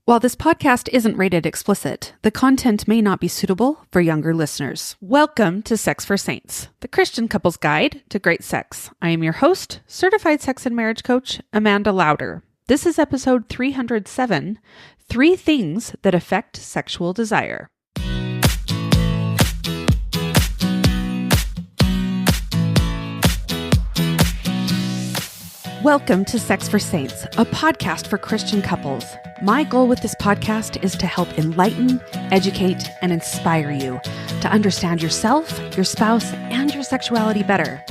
While this podcast isn't rated explicit, the content may not be suitable for younger listeners. Welcome to Sex for Saints, the Christian couple's guide to great sex. I am your host, certified sex and marriage coach, Amanda Lauder. This is episode 307, 3 Things That Affect Sexual Desire. Welcome to Sex for Saints, a podcast for Christian couples. My goal with this podcast is to help enlighten, educate, and inspire you to understand yourself, your spouse, and your sexuality better.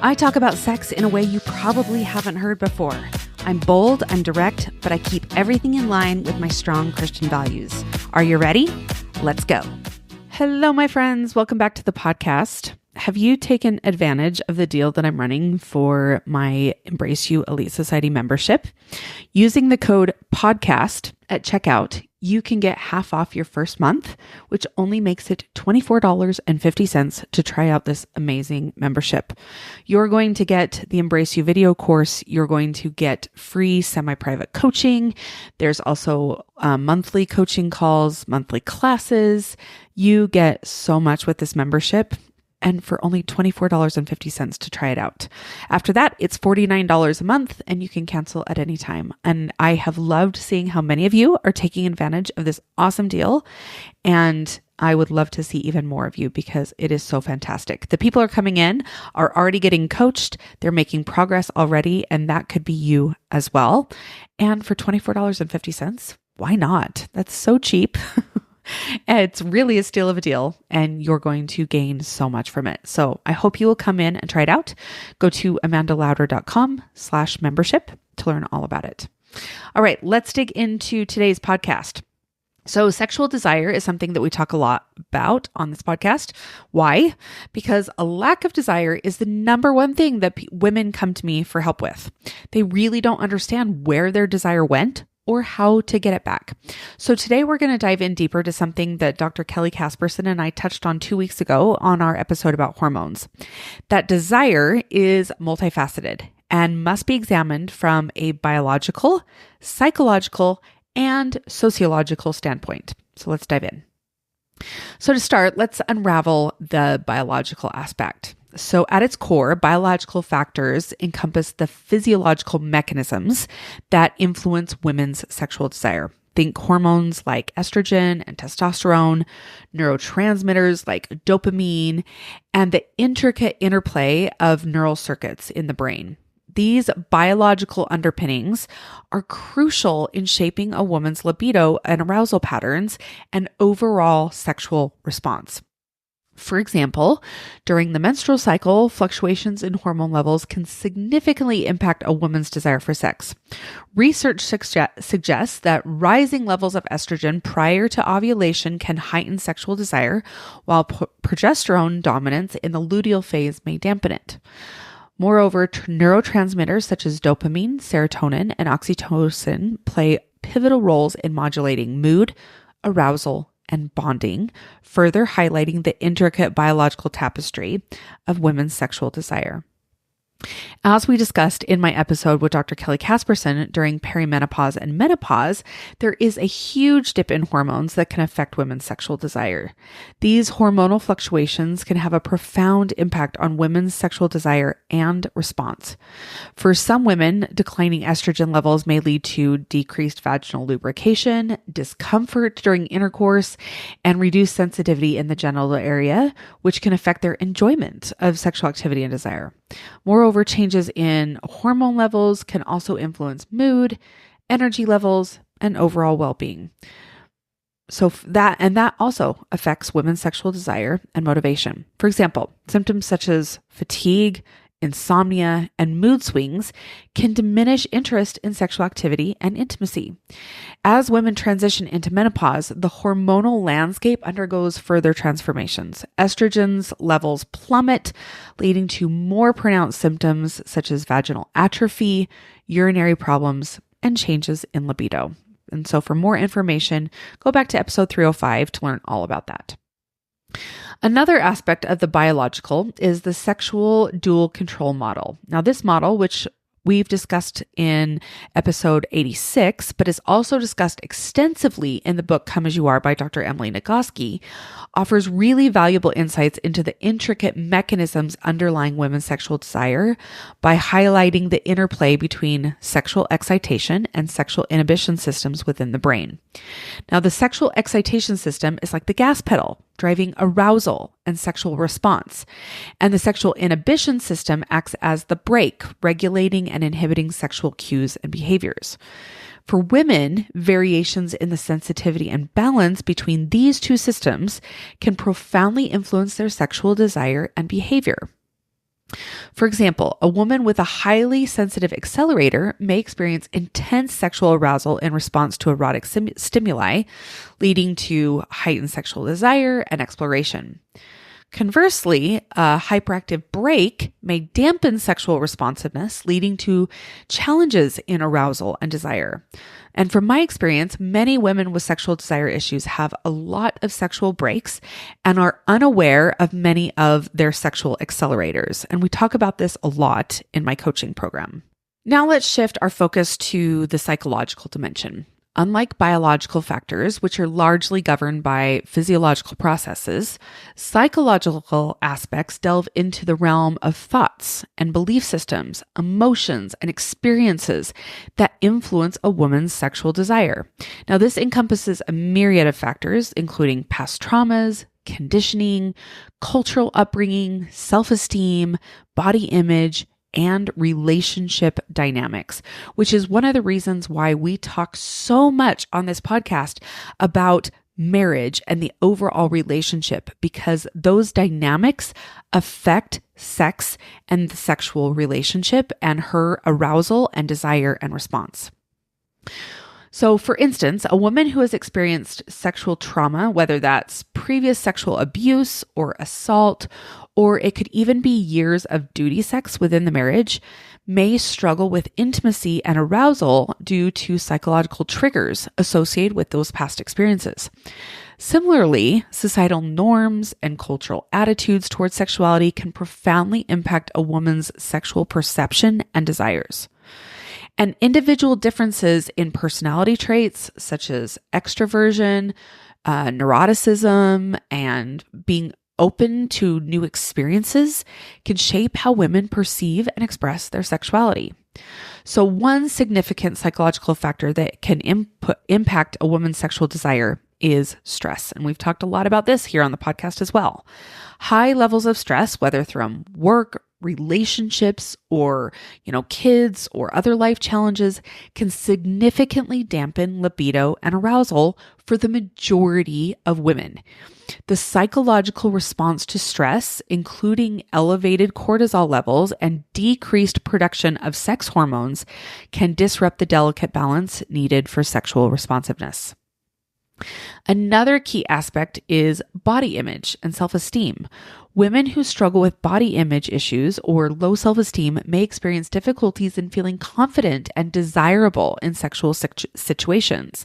I talk about sex in a way you probably haven't heard before. I'm bold, I'm direct, but I keep everything in line with my strong Christian values. Are you ready? Let's go. Hello, my friends. Welcome back to the podcast. Have you taken advantage of the deal that I'm running for my Embrace You Elite Society membership? Using the code PODCAST at checkout, you can get half off your first month, which only makes it $24.50 to try out this amazing membership. You're going to get the Embrace You video course. You're going to get free semi-private coaching. There's also monthly coaching calls, monthly classes. You get so much with this membership, and for only $24.50 to try it out. After that, it's $49 a month and you can cancel at any time. And I have loved seeing how many of you are taking advantage of this awesome deal. And I would love to see even more of you because it is so fantastic. The people are coming in, are already getting coached. They're making progress already. And that could be you as well. And for $24.50, why not? That's so cheap. It's really a steal of a deal and you're going to gain so much from it. So I hope you will come in and try it out. Go to amandalauder.com/membership to learn all about it. All right, let's dig into today's podcast. So sexual desire is something that we talk a lot about on this podcast. Why? Because a lack of desire is the number one thing that women come to me for help with. They really don't understand where their desire went or how to get it back. So today we're going to dive in deeper to something that Dr. Kelly Casperson and I touched on 2 weeks ago on our episode about hormones. That desire is multifaceted and must be examined from a biological, psychological, and sociological standpoint. So let's dive in. So to start, let's unravel the biological aspect. So at its core, biological factors encompass the physiological mechanisms that influence women's sexual desire. Think hormones like estrogen and testosterone, neurotransmitters like dopamine, and the intricate interplay of neural circuits in the brain. These biological underpinnings are crucial in shaping a woman's libido and arousal patterns and overall sexual response. For example, during the menstrual cycle, fluctuations in hormone levels can significantly impact a woman's desire for sex. Research suggests that rising levels of estrogen prior to ovulation can heighten sexual desire, while progesterone dominance in the luteal phase may dampen it. Moreover, neurotransmitters such as dopamine, serotonin, and oxytocin play pivotal roles in modulating mood, arousal, and bonding, further highlighting the intricate biological tapestry of women's sexual desire. As we discussed in my episode with Dr. Kelly Casperson during perimenopause and menopause, there is a huge dip in hormones that can affect women's sexual desire. These hormonal fluctuations can have a profound impact on women's sexual desire and response. For some women, declining estrogen levels may lead to decreased vaginal lubrication, discomfort during intercourse, and reduced sensitivity in the genital area, which can affect their enjoyment of sexual activity and desire. Moreover, changes in hormone levels can also influence mood, energy levels, and overall well-being. So that also affects women's sexual desire and motivation. For example, symptoms such as fatigue, insomnia, and mood swings can diminish interest in sexual activity and intimacy. As women transition into menopause, the hormonal landscape undergoes further transformations. Estrogen's levels plummet, leading to more pronounced symptoms such as vaginal atrophy, urinary problems, and changes in libido. And so for more information, go back to episode 305 to learn all about that. Another aspect of the biological is the sexual dual control model. Now, this model, which we've discussed in episode 86, but is also discussed extensively in the book Come As You Are by Dr. Emily Nagoski, offers really valuable insights into the intricate mechanisms underlying women's sexual desire by highlighting the interplay between sexual excitation and sexual inhibition systems within the brain. Now, the sexual excitation system is like the gas pedal, driving arousal and sexual response. And the sexual inhibition system acts as the brake, regulating and inhibiting sexual cues and behaviors. For women, variations in the sensitivity and balance between these two systems can profoundly influence their sexual desire and behavior. For example, a woman with a highly sensitive accelerator may experience intense sexual arousal in response to erotic stimuli, leading to heightened sexual desire and exploration. Conversely, a hyperactive brake may dampen sexual responsiveness, leading to challenges in arousal and desire. And from my experience, many women with sexual desire issues have a lot of sexual brakes and are unaware of many of their sexual accelerators. And we talk about this a lot in my coaching program. Now let's shift our focus to the psychological dimension. Unlike biological factors, which are largely governed by physiological processes, psychological aspects delve into the realm of thoughts and belief systems, emotions, and experiences that influence a woman's sexual desire. Now, this encompasses a myriad of factors, including past traumas, conditioning, cultural upbringing, self-esteem, body image, and relationship dynamics, which is one of the reasons why we talk so much on this podcast about marriage and the overall relationship, because those dynamics affect sex and the sexual relationship and her arousal and desire and response. So, for instance, a woman who has experienced sexual trauma, whether that's previous sexual abuse or assault, or it could even be years of duty sex within the marriage, may struggle with intimacy and arousal due to psychological triggers associated with those past experiences. Similarly, societal norms and cultural attitudes towards sexuality can profoundly impact a woman's sexual perception and desires. And individual differences in personality traits, such as extroversion, neuroticism, and being open to new experiences, can shape how women perceive and express their sexuality. So one significant psychological factor that can impact a woman's sexual desire is stress. And we've talked a lot about this here on the podcast as well. High levels of stress, whether from work, relationships, or, kids or other life challenges, can significantly dampen libido and arousal for the majority of women. The psychological response to stress, including elevated cortisol levels and decreased production of sex hormones, can disrupt the delicate balance needed for sexual responsiveness. Another key aspect is body image and self-esteem. Women who struggle with body image issues or low self-esteem may experience difficulties in feeling confident and desirable in sexual situations.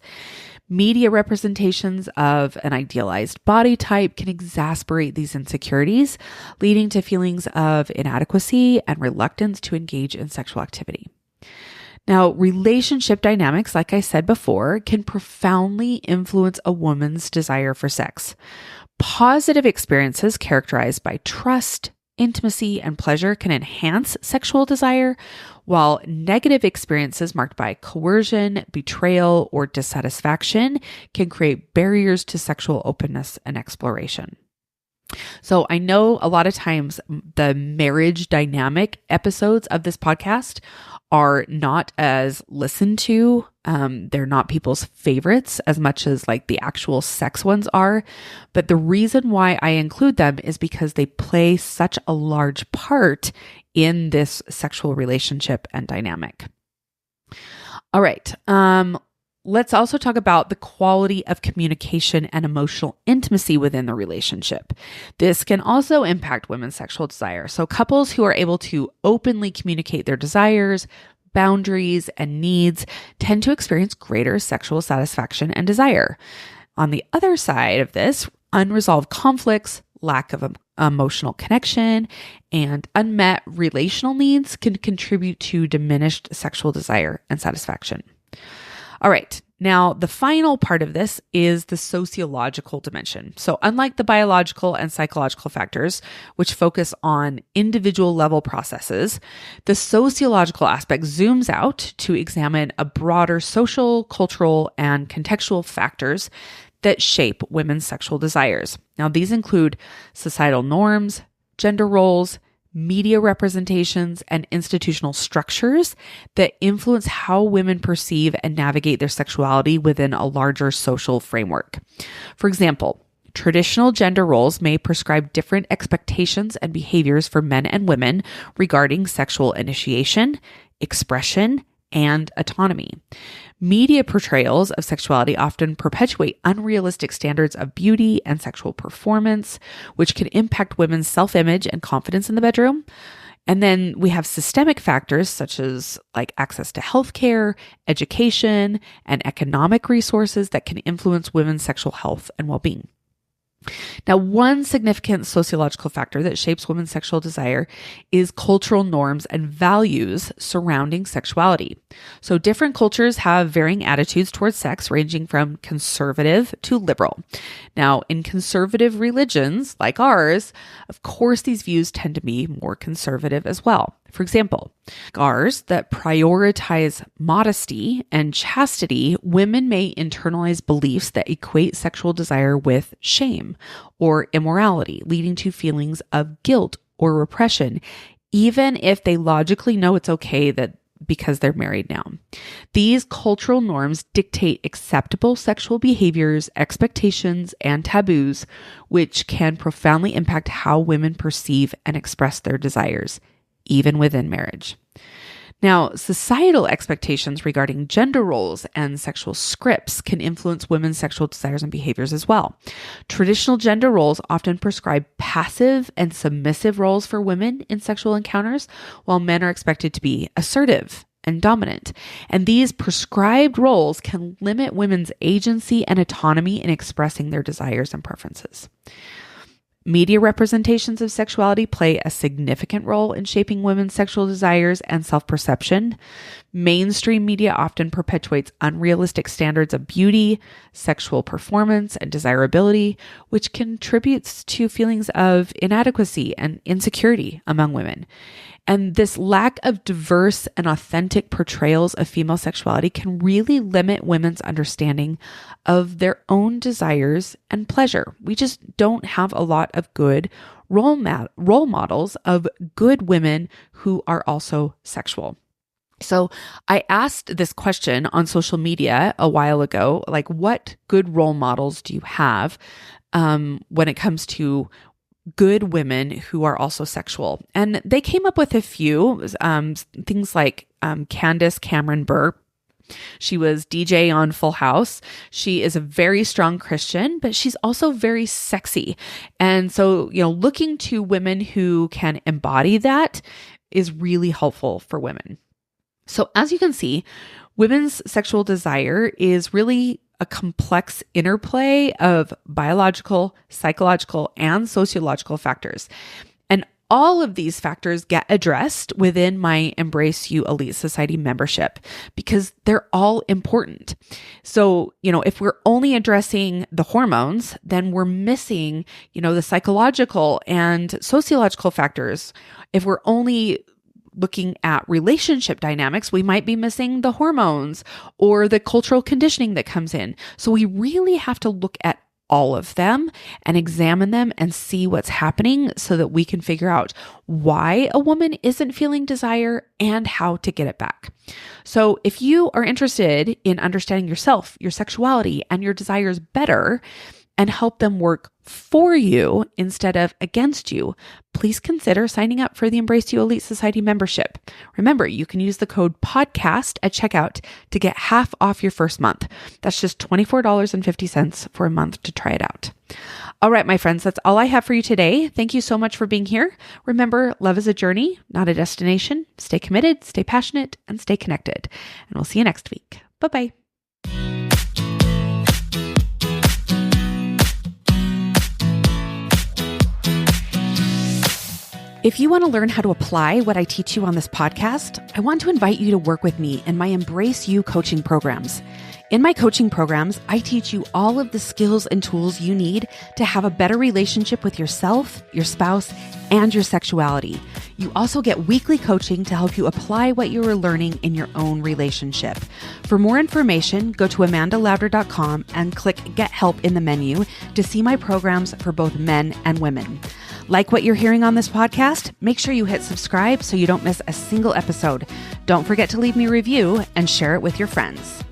Media representations of an idealized body type can exacerbate these insecurities, leading to feelings of inadequacy and reluctance to engage in sexual activity. Now, relationship dynamics, like I said before, can profoundly influence a woman's desire for sex. Positive experiences characterized by trust, intimacy, and pleasure can enhance sexual desire, while negative experiences marked by coercion, betrayal, or dissatisfaction can create barriers to sexual openness and exploration. So I know a lot of times the marriage dynamic episodes of this podcast are not as listened to. They're not people's favorites as much as like the actual sex ones are. But the reason why I include them is because they play such a large part in this sexual relationship and dynamic. All right. Let's also talk about the quality of communication and emotional intimacy within the relationship. This can also impact women's sexual desire. So couples who are able to openly communicate their desires, boundaries, and needs tend to experience greater sexual satisfaction and desire. On the other side of this, unresolved conflicts, lack of emotional connection, and unmet relational needs can contribute to diminished sexual desire and satisfaction. All right. Now, the final part of this is the sociological dimension. So unlike the biological and psychological factors, which focus on individual level processes, the sociological aspect zooms out to examine a broader social, cultural, and contextual factors that shape women's sexual desires. Now, these include societal norms, gender roles, media representations, and institutional structures that influence how women perceive and navigate their sexuality within a larger social framework. For example, traditional gender roles may prescribe different expectations and behaviors for men and women regarding sexual initiation, expression, and autonomy. Media portrayals of sexuality often perpetuate unrealistic standards of beauty and sexual performance, which can impact women's self-image and confidence in the bedroom. And then we have systemic factors such as like access to healthcare, education, and economic resources that can influence women's sexual health and well-being. Now, one significant sociological factor that shapes women's sexual desire is cultural norms and values surrounding sexuality. So different cultures have varying attitudes towards sex, ranging from conservative to liberal. Now, in conservative religions like ours, of course, these views tend to be more conservative as well. For example, ours that prioritize modesty and chastity, women may internalize beliefs that equate sexual desire with shame or immorality, leading to feelings of guilt or repression, even if they logically know it's okay because they're married now. These cultural norms dictate acceptable sexual behaviors, expectations, and taboos, which can profoundly impact how women perceive and express their desires, even within marriage. Now, societal expectations regarding gender roles and sexual scripts can influence women's sexual desires and behaviors as well. Traditional gender roles often prescribe passive and submissive roles for women in sexual encounters, while men are expected to be assertive and dominant. And these prescribed roles can limit women's agency and autonomy in expressing their desires and preferences. Media representations of sexuality play a significant role in shaping women's sexual desires and self-perception. Mainstream media often perpetuates unrealistic standards of beauty, sexual performance, and desirability, which contributes to feelings of inadequacy and insecurity among women. And this lack of diverse and authentic portrayals of female sexuality can really limit women's understanding of their own desires and pleasure. We just don't have a lot of good role models of good women who are also sexual. So I asked this question on social media a while ago, like, what good role models do you have when it comes to good women who are also sexual? And they came up with a few things like Candace Cameron Bure. She was DJ on Full House. She is a very strong Christian, but she's also very sexy. And so, looking to women who can embody that is really helpful for women. So as you can see, women's sexual desire is really a complex interplay of biological, psychological, and sociological factors. And all of these factors get addressed within my Embrace You Elite Society membership because they're all important. So, if we're only addressing the hormones, then we're missing, the psychological and sociological factors. If we're only looking at relationship dynamics, we might be missing the hormones or the cultural conditioning that comes in. So we really have to look at all of them and examine them and see what's happening so that we can figure out why a woman isn't feeling desire and how to get it back. So if you are interested in understanding yourself, your sexuality, and your desires better, and help them work for you instead of against you, please consider signing up for the Embrace You Elite Society membership. Remember, you can use the code PODCAST at checkout to get half off your first month. That's just $24.50 for a month to try it out. All right, my friends, that's all I have for you today. Thank you so much for being here. Remember, love is a journey, not a destination. Stay committed, stay passionate, and stay connected. And we'll see you next week. Bye-bye. If you want to learn how to apply what I teach you on this podcast, I want to invite you to work with me in my Embrace You coaching programs. In my coaching programs, I teach you all of the skills and tools you need to have a better relationship with yourself, your spouse, and your sexuality. You also get weekly coaching to help you apply what you are learning in your own relationship. For more information, go to amandalauder.com and click Get Help in the menu to see my programs for both men and women. Like what you're hearing on this podcast? Make sure you hit subscribe so you don't miss a single episode. Don't forget to leave me a review and share it with your friends.